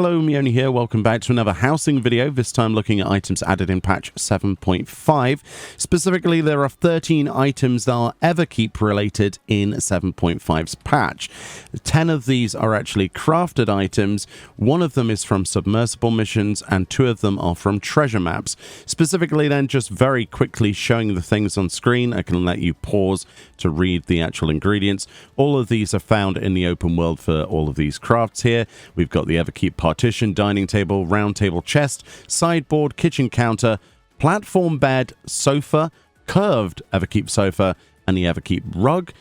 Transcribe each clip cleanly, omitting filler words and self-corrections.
Hello, Meoni here. Welcome back to another housing video, this time looking at items added in patch 7.5. Specifically, there are 13 items that are Everkeep related in 7.5's patch. 10 of these are actually crafted items, one of them is from submersible missions, and 2 of them are from treasure maps. Specifically then, just very quickly showing the things on screen, I can let you pause to read the actual ingredients. All of these are found in the open world for all of these crafts here. We've got the Everkeep partition, dining table, round table chest, sideboard, kitchen counter, platform bed, sofa, curved Everkeep sofa, and the Everkeep rug.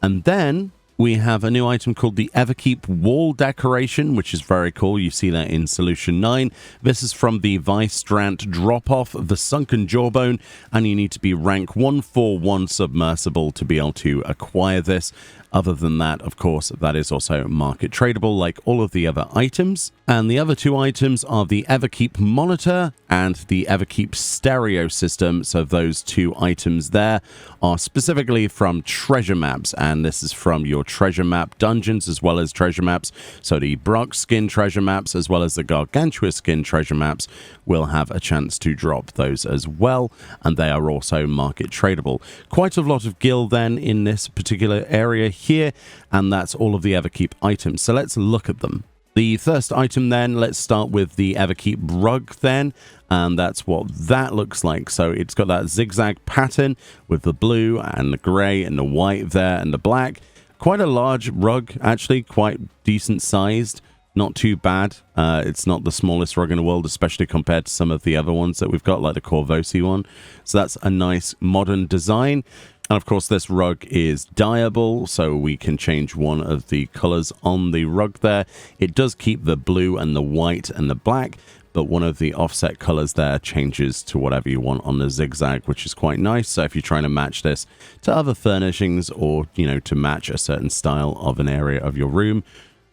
And then we have a new item called the Everkeep wall decoration, which is very cool. You see that in Solution 9. This is from the Vistrant drop-off, the Sunken Jawbone, and you need to be rank 141 submersible to be able to acquire this. Other than that, of course, that is also market tradable like all of the other items. And the other 2 items are the Everkeep monitor and the Everkeep stereo system. So those 2 items there are specifically from treasure maps, and this is from your treasure map dungeons as well as treasure maps. So the Brock skin treasure maps as well as the Gargantua skin treasure maps will have a chance to drop those as well, and they are also market tradable. Quite a lot of gil then in this particular area here, and that's all of the Everkeep items. So let's look at them. The first item then, let's start with the Everkeep rug then, and that's what that looks like. So it's got that zigzag pattern with the blue and the grey and the white there and the black. Quite a large rug, actually, quite decent sized. Not too bad. It's not the smallest rug in the world, especially compared to some of the other ones that we've got, like the Corvosi one. So that's a nice modern design. And of course, this rug is dyeable, so we can change one of the colors on the rug there. It does keep the blue and the white and the black, but one of the offset colors there changes to whatever you want on the zigzag, which is quite nice. So if you're trying to match this to other furnishings or, you know, to match a certain style of an area of your room,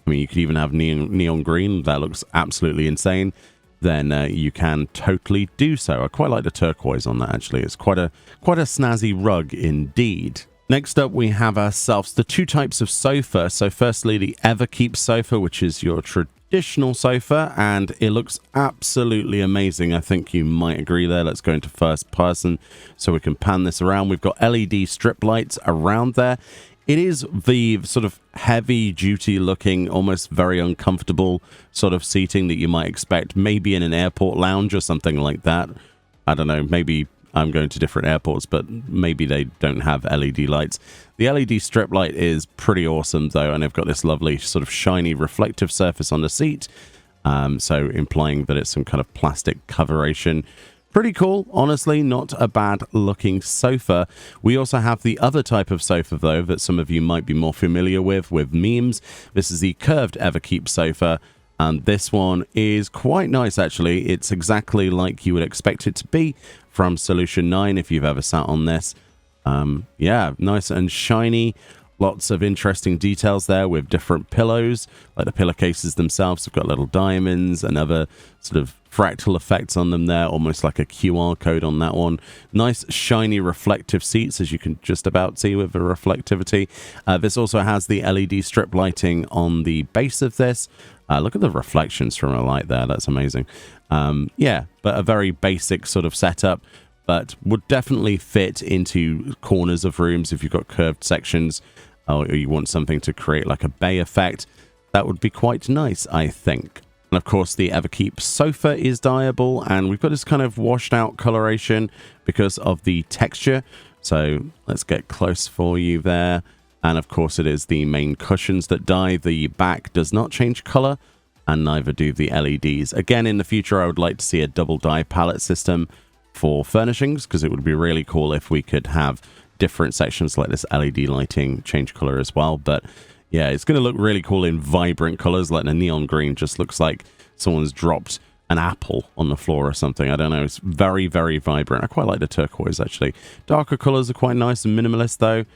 I mean, you could even have neon green. That looks absolutely insane. Then you can totally do so. I quite like the turquoise on that, actually. It's quite a snazzy rug indeed. Next up, we have ourselves the 2 types of sofa. So firstly, the Everkeep sofa, which is your traditional sofa, and it looks absolutely amazing. I think you might agree there. Let's go into first person so we can pan this around. We've got LED strip lights around there. It is the sort of heavy-duty looking, almost very uncomfortable sort of seating that you might expect maybe in an airport lounge or something like that. I don't know, maybe I'm going to different airports, but maybe they don't have LED lights. The LED strip light is pretty awesome, though, and they've got this lovely sort of shiny reflective surface on the seat, so implying that it's some kind of plastic coveration. Pretty cool, honestly, not a bad looking sofa. We also have the other type of sofa, though, that some of you might be more familiar with memes. This is the curved Everkeep sofa, and this one is quite nice, actually. It's exactly like you would expect it to be from Solution 9, if you've ever sat on this. Yeah, nice and shiny. Lots of interesting details there with different pillows, like the pillowcases themselves have got little diamonds and other sort of fractal effects on them there, almost like a QR code on that one. Nice, shiny, reflective seats, as you can just about see with the reflectivity. This also has the LED strip lighting on the base of this. Look at the reflections from a light there. That's amazing. Yeah, but a very basic sort of setup, but would definitely fit into corners of rooms if you've got curved sections or you want something to create like a bay effect. That would be quite nice, I think. And of course, the Everkeep sofa is dyeable, and we've got this kind of washed out coloration because of the texture. So let's get close for you there. And of course, it is the main cushions that dye. The back does not change color, and neither do the LEDs. Again, in the future, I would like to see a double dye palette system for furnishings, because it would be really cool if we could have different sections like this LED lighting change color as well. But yeah, it's going to look really cool in vibrant colors, like the neon green just looks like someone's dropped an apple on the floor or something. I don't know. It's very, very vibrant. I quite like the turquoise, actually. Darker colors are quite nice and minimalist, though.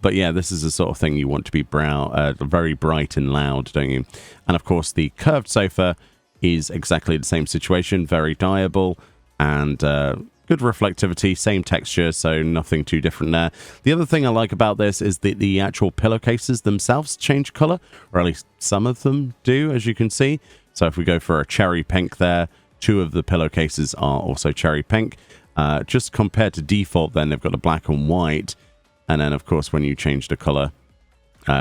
But yeah, this is the sort of thing you want to be very bright and loud, don't you? And of course, the curved sofa is exactly the same situation, very dyeable and good reflectivity, same texture, so nothing too different there. The other thing I like about this is that the actual pillowcases themselves change color, or at least some of them do, as you can see. So if we go for a cherry pink there, 2 of the pillowcases are also cherry pink. Just compared to default, then they've got a black and white. And then, of course, when you change the color,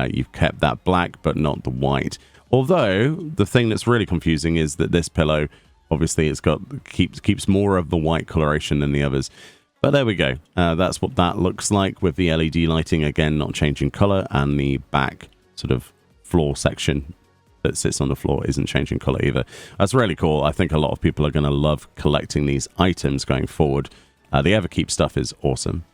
you've kept that black, but not the white. Although, the thing that's really confusing is that this pillow, obviously, it's got keeps more of the white coloration than the others. But there we go. That's what that looks like with the LED lighting, again, not changing color, and the back sort of floor section that sits on the floor isn't changing color either. That's really cool. I think a lot of people are going to love collecting these items going forward. The Everkeep stuff is awesome.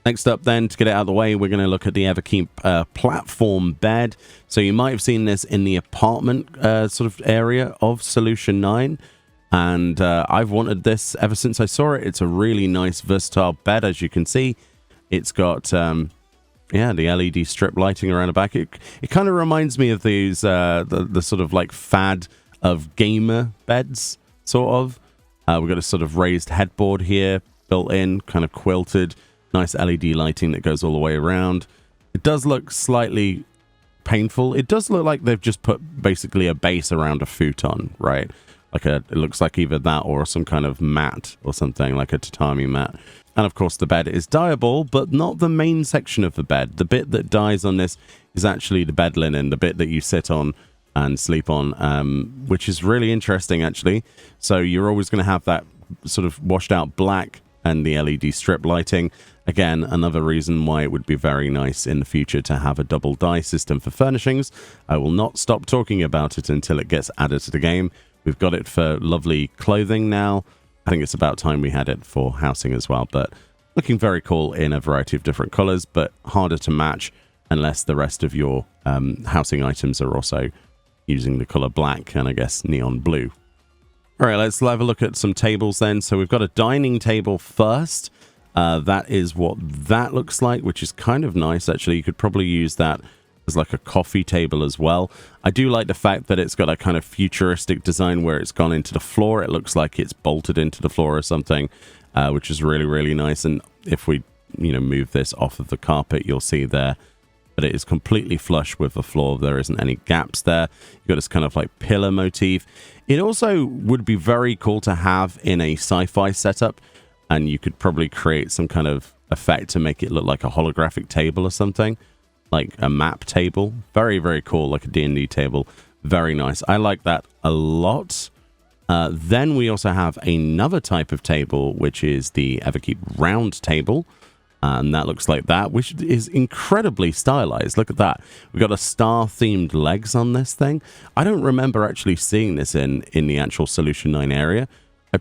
Next up then, to get it out of the way, we're going to look at the Everkeep platform bed. So you might have seen this in the apartment sort of area of Solution 9. And I've wanted this ever since I saw it. It's a really nice, versatile bed, as you can see. It's got... yeah, the LED strip lighting around the back. It kind of reminds me of these, the sort of like fad of gamer beds, sort of. We've got a sort of raised headboard here, built in, kind of quilted. Nice LED lighting that goes all the way around. It does look slightly painful. It does look like they've just put basically a base around a futon, right? It looks like either that or some kind of mat or something, like a tatami mat. And of course the bed is dyeable, but not the main section of the bed. The bit that dyes on this is actually the bed linen, the bit that you sit on and sleep on, which is really interesting actually. So you're always going to have that sort of washed out black and the LED strip lighting. Again, another reason why it would be very nice in the future to have a double dye system for furnishings. I will not stop talking about it until it gets added to the game. We've got it for lovely clothing now. I think it's about time we had it for housing as well, but looking very cool in a variety of different colors, but harder to match unless the rest of your housing items are also using the color black and I guess neon blue. All right, let's have a look at some tables then. So we've got a dining table first. That is what that looks like, which is kind of nice actually. You could probably use that as like a coffee table as well. I do like the fact that it's got a kind of futuristic design where it's gone into the floor. It looks like it's bolted into the floor or something, which is really, really nice. And if we, move this off of the carpet, you'll see there that it is completely flush with the floor. There isn't any gaps there. You've got this kind of like pillar motif. It also would be very cool to have in a sci-fi setup, and you could probably create some kind of effect to make it look like a holographic table or something. Like a map table. Very, very cool, like a D&D table. Very nice. I like that a lot. Then we also have another type of table, which is the Everkeep round table. And that looks like that, which is incredibly stylized. Look at that. We've got a star-themed legs on this thing. I don't remember actually seeing this in the actual Solution 9 area.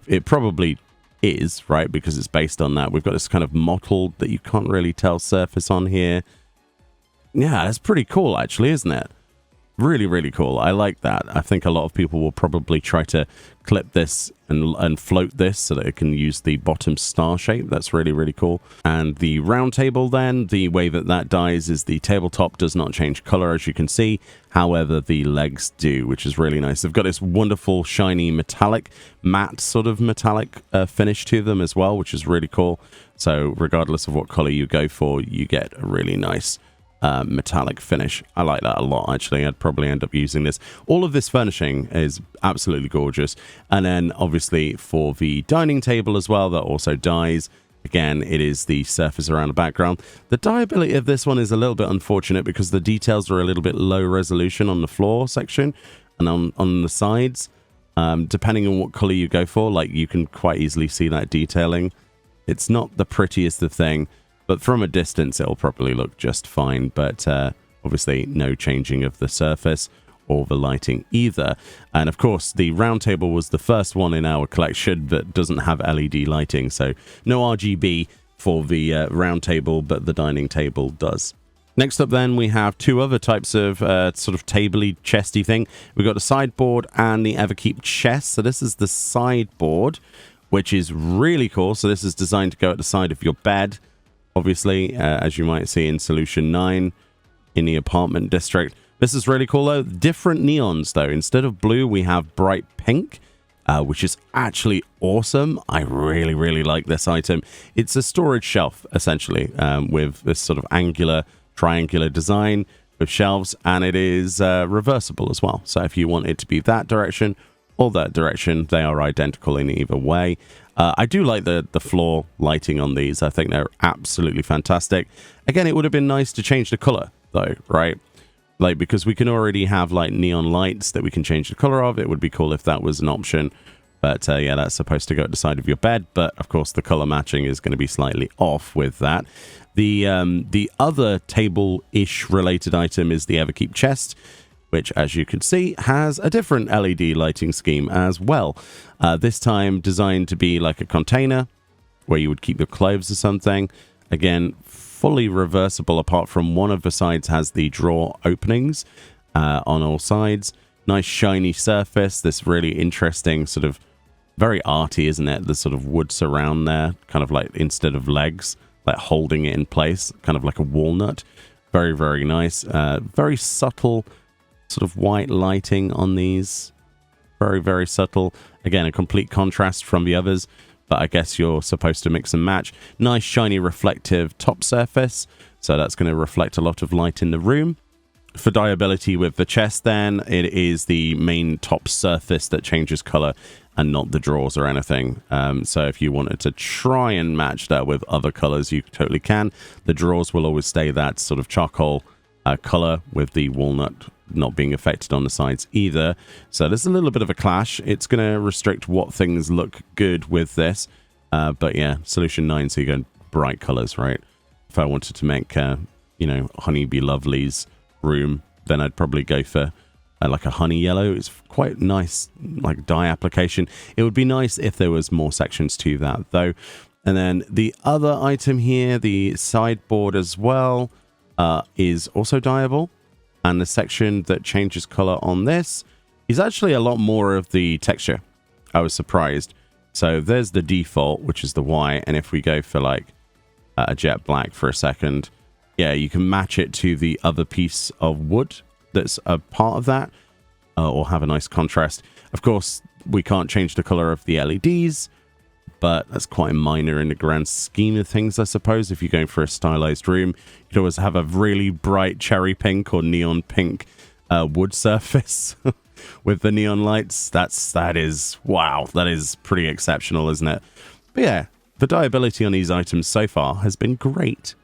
It probably is, right? Because it's based on that. We've got this kind of mottled that you can't really tell surface on here. Yeah, it's pretty cool, actually, isn't it? Really, really cool. I like that. I think a lot of people will probably try to clip this and float this so that it can use the bottom star shape. That's really, really cool. And the round table then, the way that dyes is the tabletop does not change color, as you can see. However, the legs do, which is really nice. They've got this wonderful, shiny, metallic, matte sort of metallic finish to them as well, which is really cool. So regardless of what color you go for, you get a really nice metallic finish. I like that a lot, actually. I'd probably end up using this. All of this furnishing is absolutely gorgeous. And then obviously for the dining table as well, that also dyes. Again, it is the surface around the background. The dyeability of this one is a little bit unfortunate because the details are a little bit low resolution on the floor section and on the sides. Depending on what color you go for, like you can quite easily see that detailing. It's not the prettiest of thing. But from a distance, it'll probably look just fine. But obviously, no changing of the surface or the lighting either. And of course, the round table was the first one in our collection that doesn't have LED lighting. So no RGB for the round table, but the dining table does. Next up then, we have two other types of sort of tabley, chesty thing. We've got the sideboard and the Everkeep chest. So this is the sideboard, which is really cool. So this is designed to go at the side of your bed. Obviously, as you might see in Solution 9 in the apartment district. This is really cool, though. Different neons, though. Instead of blue, we have bright pink, which is actually awesome. I really, really like this item. It's a storage shelf, essentially, with this sort of angular, triangular design with shelves, and it is reversible as well. So if you want it to be that direction or that direction. They are identical in either way. I do like the floor lighting on these. I think they're absolutely fantastic. Again, it would have been nice to change the color though, right? Like, because we can already have like neon lights that we can change the color of. It would be cool if that was an option. But yeah, that's supposed to go at the side of your bed. But of course, the color matching is going to be slightly off with that. The other table-ish related item is the Everkeep chest, which, as you can see, has a different LED lighting scheme as well. This time designed to be like a container where you would keep your clothes or something. Again, fully reversible, apart from one of the sides has the drawer openings on all sides. Nice shiny surface. This really interesting sort of very arty, isn't it? The sort of wood surround there, kind of like instead of legs, like holding it in place, kind of like a walnut. Very, very nice. Very subtle sort of white lighting on these. Very, very subtle. Again, a complete contrast from the others, but I guess you're supposed to mix and match. Nice, shiny, reflective top surface. So that's going to reflect a lot of light in the room. For dyeability with the chest, then, it is the main top surface that changes color and not the drawers or anything. So if you wanted to try and match that with other colors, you totally can. The drawers will always stay that sort of charcoal color, with the walnut not being affected on the sides either. So there's a little bit of a clash. It's going to restrict what things look good with this. But yeah, solution 9, so you go bright colors, right? If I wanted to make, you know, Honeybee Lovely's room, then I'd probably go for like a honey yellow. It's quite nice, like dye application. It would be nice if there was more sections to that though. And then the other item here, the sideboard as well, is also dyeable, and the section that changes color on this is actually a lot more of the texture. I was surprised. So there's the default, which is the white, and if we go for like a jet black for a second, yeah, you can match it to the other piece of wood that's a part of that, or have a nice contrast. Of course, we can't change the color of the LEDs, but that's quite minor in the grand scheme of things, I suppose. If you're going for a stylized room, you could always have a really bright cherry pink or neon pink wood surface with the neon lights. That is, wow, that is pretty exceptional, isn't it? But yeah, the dyeability on these items so far has been great.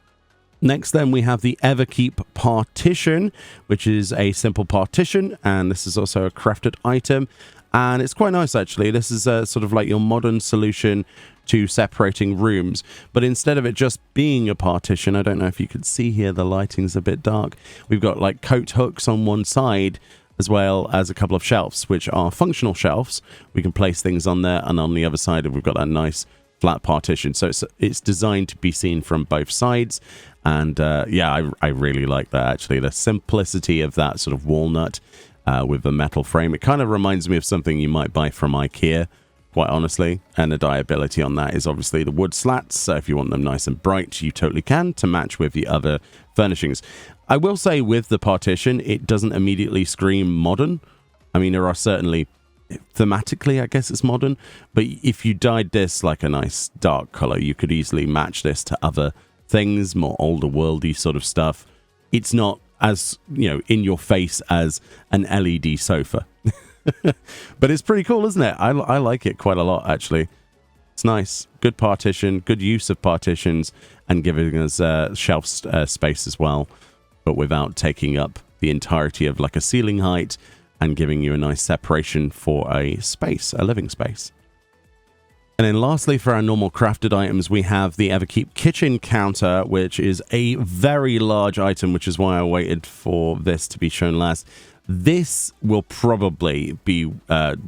Next, then, we have the Everkeep partition, which is a simple partition, and this is also a crafted item, and it's quite nice, actually. This is a sort of like your modern solution to separating rooms, but instead of it just being a partition, I don't know if you could see here, the lighting's a bit dark. We've got like coat hooks on one side, as well as a couple of shelves, which are functional shelves. We can place things on there, and on the other side, we've got that nice flat partition. So it's designed to be seen from both sides. And yeah, I really like that, actually. The simplicity of that sort of walnut with the metal frame. It kind of reminds me of something you might buy from IKEA, quite honestly. And the dyeability on that is obviously the wood slats. So if you want them nice and bright, you totally can, to match with the other furnishings. I will say with the partition, it doesn't immediately scream modern. I mean, there are certainly, thematically, I guess it's modern. But if you dyed this like a nice dark color, you could easily match this to other things, more older worldy sort of stuff. It's not as, you know, in your face as an LED sofa. But it's pretty cool, isn't it? I like it quite a lot, actually. It's nice. Good partition, good use of partitions, and giving us shelf space as well, but without taking up the entirety of like a ceiling height, and giving you a nice separation for a space, a living space. And then lastly, for our normal crafted items, we have the Everkeep kitchen counter, which is a very large item, which is why I waited for this to be shown last. This will probably be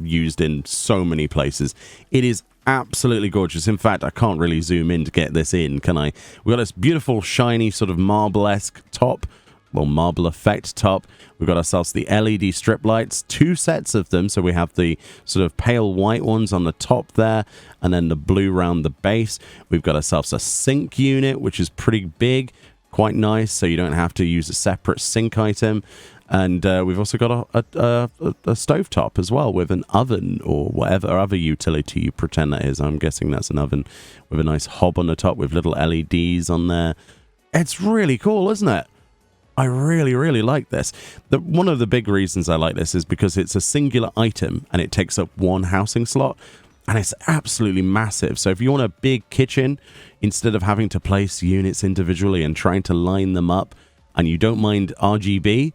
used in so many places. It is absolutely gorgeous. In fact, I can't really zoom in to get this in, can I? We've got this beautiful, shiny, sort of marble-esque top. Well, marble effect top. We've got ourselves the LED strip lights, 2 sets of them. So we have the sort of pale white ones on the top there, and then the blue around the base. We've got ourselves a sink unit, which is pretty big, quite nice, so you don't have to use a separate sink item. And we've also got a stovetop as well, with an oven or whatever other utility you pretend that is. I'm guessing that's an oven with a nice hob on the top with little LEDs on there. It's really cool, isn't it? I really, really like this. One of the big reasons I like this is because it's a singular item and it takes up one housing slot, and it's absolutely massive. So if you want a big kitchen, instead of having to place units individually and trying to line them up, and you don't mind RGB,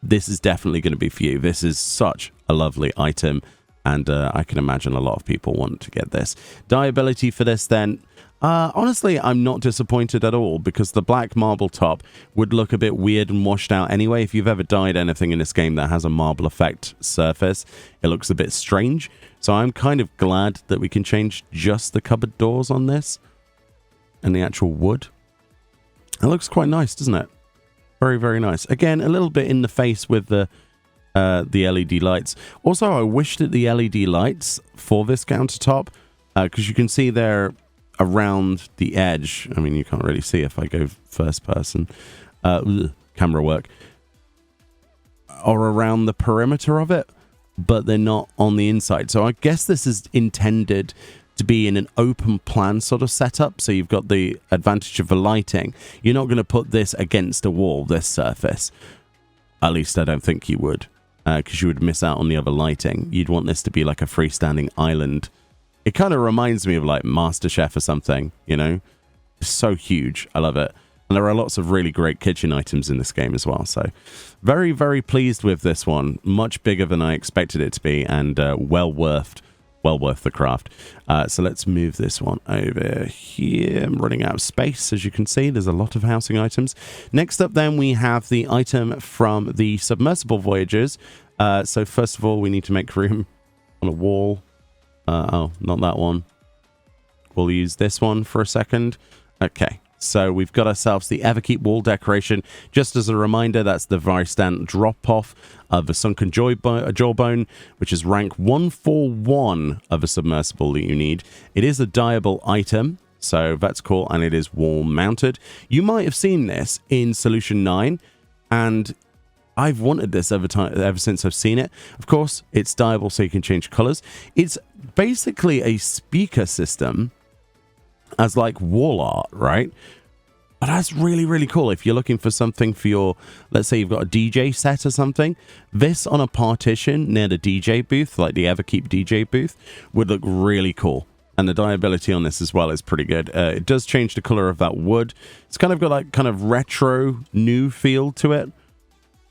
this is definitely going to be for you. This is such a lovely item, and I can imagine a lot of people want to get this. Dyeability for this then, honestly, I'm not disappointed at all, because the black marble top would look a bit weird and washed out anyway. If you've ever dyed anything in this game that has a marble effect surface, it looks a bit strange. So I'm kind of glad that we can change just the cupboard doors on this and the actual wood. It looks quite nice, doesn't it? Very, very nice. Again, a little bit in the face with the LED lights. Also, I wish that the LED lights for this countertop, because you can see they're around the edge. I mean, you can't really see if I go first person. Camera work. Or around the perimeter of it, but they're not on the inside. So I guess this is intended to be in an open plan sort of setup, so you've got the advantage of the lighting. You're not going to put this against a wall, this surface. At least I don't think you would, because you would miss out on the other lighting. You'd want this to be like a freestanding island. It kind of reminds me of like MasterChef or something, you know? It's so huge. I love it. And there are lots of really great kitchen items in this game as well. So very, very pleased with this one. Much bigger than I expected it to be, and well worth the craft. So let's move this one over here. I'm running out of space, as you can see. There's a lot of housing items. Next up then, we have the item from the submersible voyagers. So first of all, we need to make room on a wall. Oh, not that one. We'll use this one for a second. Okay. So we've got ourselves the Everkeep wall decoration. Just as a reminder, that's the Varistan drop-off of the sunken jawbone, which is rank 141 of a submersible that you need. It is a dyeable item, so that's cool, and it is wall-mounted. You might have seen this in Solution 9, and I've wanted this ever since I've seen it. Of course, it's dyeable, so you can change colors. It's basically a speaker system as like wall art, right? But that's really, really cool. If you're looking for something for your, let's say you've got a DJ set or something, this on a partition near the DJ booth, like the Everkeep DJ booth, would look really cool. And the dyeability on this as well is pretty good. It does change the color of that wood. It's kind of got that kind of retro new feel to it.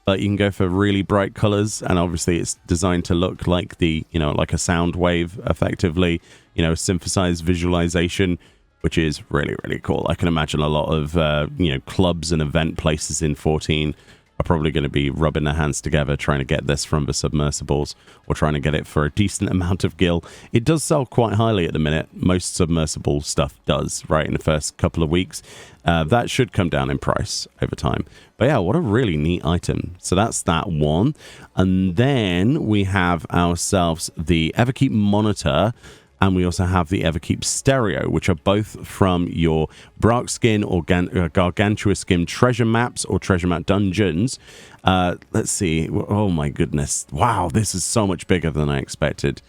But you can go for really bright colors, and obviously it's designed to look like the, you know, like a sound wave, effectively, you know, synthesized visualization, which is really, really cool. I can imagine a lot of, you know, clubs and event places in 14 are probably going to be rubbing their hands together trying to get this from the submersibles, or trying to get it for a decent amount of gil. It does sell quite highly at the minute. Most submersible stuff does, right, in the first couple of weeks. That should come down in price over time. But yeah, what a really neat item. So that's that one. And then we have ourselves the Everkeep monitor, and we also have the Everkeep stereo, which are both from your Brak Skin or Gargantua Skin treasure maps or treasure map dungeons. Let's see. Oh my goodness. Wow, this is so much bigger than I expected.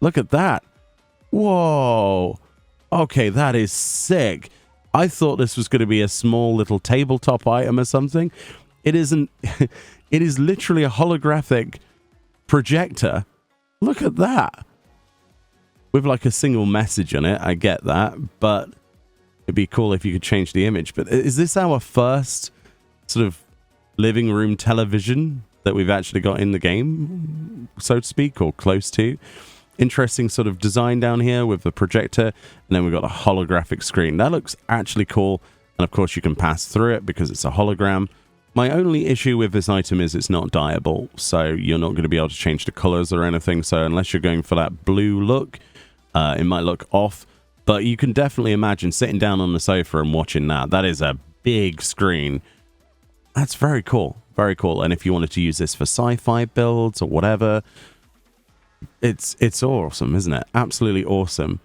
Look at that. Whoa. Okay, that is sick. I thought this was going to be a small little tabletop item or something. It isn't. It is literally a holographic projector. Look at that. With like a single message on it, I get that, but it'd be cool if you could change the image. But is this our first sort of living room television that we've actually got in the game, so to speak, or close to? Interesting sort of design down here with the projector, and then we've got a holographic screen. That looks actually cool, and of course you can pass through it because it's a hologram. My only issue with this item is it's not dyeable, so you're not going to be able to change the colors or anything. So unless you're going for that blue look, it might look off, but you can definitely imagine sitting down on the sofa and watching that. That is a big screen. That's very cool. Very cool. And if you wanted to use this for sci-fi builds or whatever, it's awesome, isn't it? Absolutely awesome.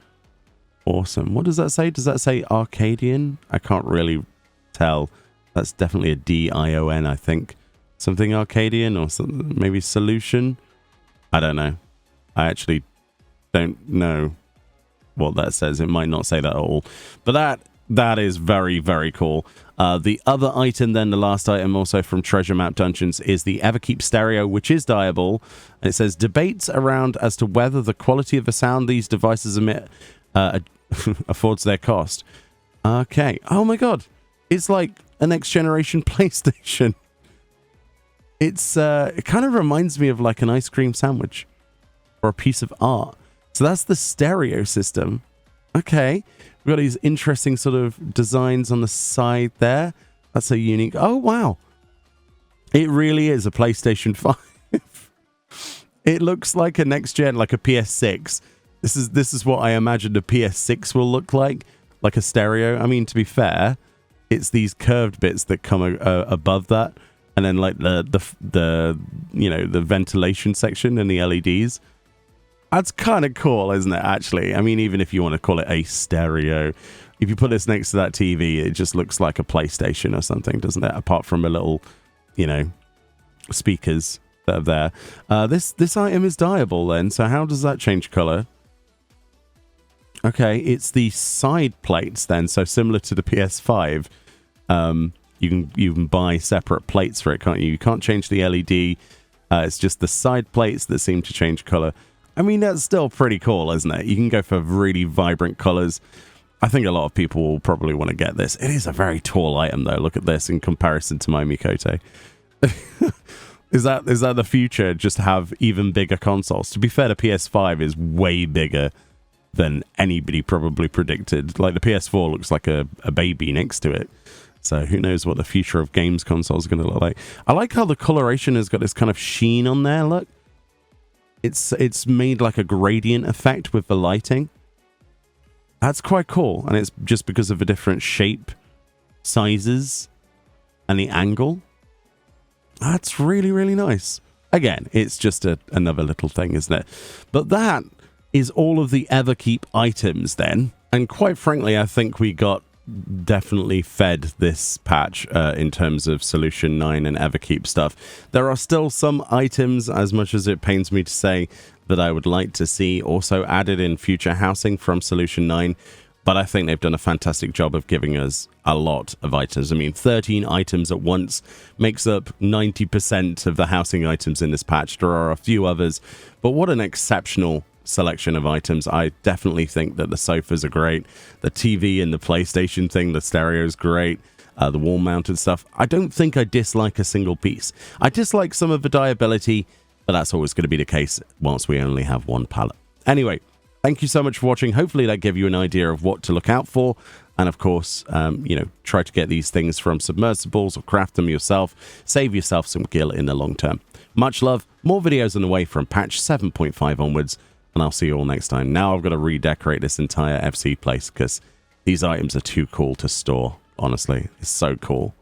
Awesome. What does that say? Does that say Arcadian? I can't really tell. That's definitely a D-I-O-N, I think. Something Arcadian or something, maybe Solution? I don't know. I actually don't know what that says. It might not say that at all. But that That is very, very cool. The other item then, the last item also from Treasure Map Dungeons, is the Everkeep stereo, which is dyeable. And it says, debates around as to whether the quality of the sound these devices emit affords their cost. Okay. Oh my god. It's like a next generation PlayStation. It's it kind of reminds me of like an ice cream sandwich or a piece of art. So that's the stereo system. Okay. We've got these interesting sort of designs on the side there. That's a unique... Oh, wow. It really is a PlayStation 5. It looks like a next gen, like a PS6. This is what I imagined a PS6 will look like a stereo. I mean, to be fair, it's these curved bits that come above that, and then like the you know, the ventilation section and the LEDs. That's kind of cool, isn't it, actually? I mean, even if you want to call it a stereo, if you put this next to that TV, it just looks like a PlayStation or something, doesn't it? Apart from a little, you know, speakers that are there. This item is dyeable then, so how does that change color? Okay, it's the side plates then, so similar to the PS5. You can buy separate plates for it, can't you? You can't change the LED. It's just the side plates that seem to change color. I mean, that's still pretty cool, isn't it? You can go for really vibrant colors. I think a lot of people will probably want to get this. It is a very tall item, though. Look at this in comparison to my Mikote. Is that the future? Just have even bigger consoles? To be fair, the PS5 is way bigger than anybody probably predicted. Like, the PS4 looks like a baby next to it. So who knows what the future of games consoles are going to look like. I like how the coloration has got this kind of sheen on there, look. It's made like a gradient effect with the lighting. That's quite cool. And it's just because of the different shape, sizes, and the angle. That's really, really nice. Again, it's just another little thing, isn't it? But that is all of the Everkeep items then. And quite frankly, I think we got definitely fed this patch in terms of Solution 9 and Everkeep stuff. There are still some items, as much as it pains me to say, that I would like to see also added in future housing from Solution 9, but I think they've done a fantastic job of giving us a lot of items. I mean, 13 items at once makes up 90% of the housing items in this patch. There are a few others, but what an exceptional selection of items. I definitely think that the sofas are great. The TV and the PlayStation thing, the stereo is great. The wall mounted stuff. I don't think I dislike a single piece. I dislike some of the dyeability, but that's always going to be the case whilst we only have one palette. Anyway, thank you so much for watching. Hopefully that gave you an idea of what to look out for. And of course, you know, try to get these things from submersibles or craft them yourself. Save yourself some gil in the long term. Much love. More videos on the way from patch 7.5 onwards. And I'll see you all next time. Now I've got to redecorate this entire FC place because these items are too cool to store. Honestly, it's so cool.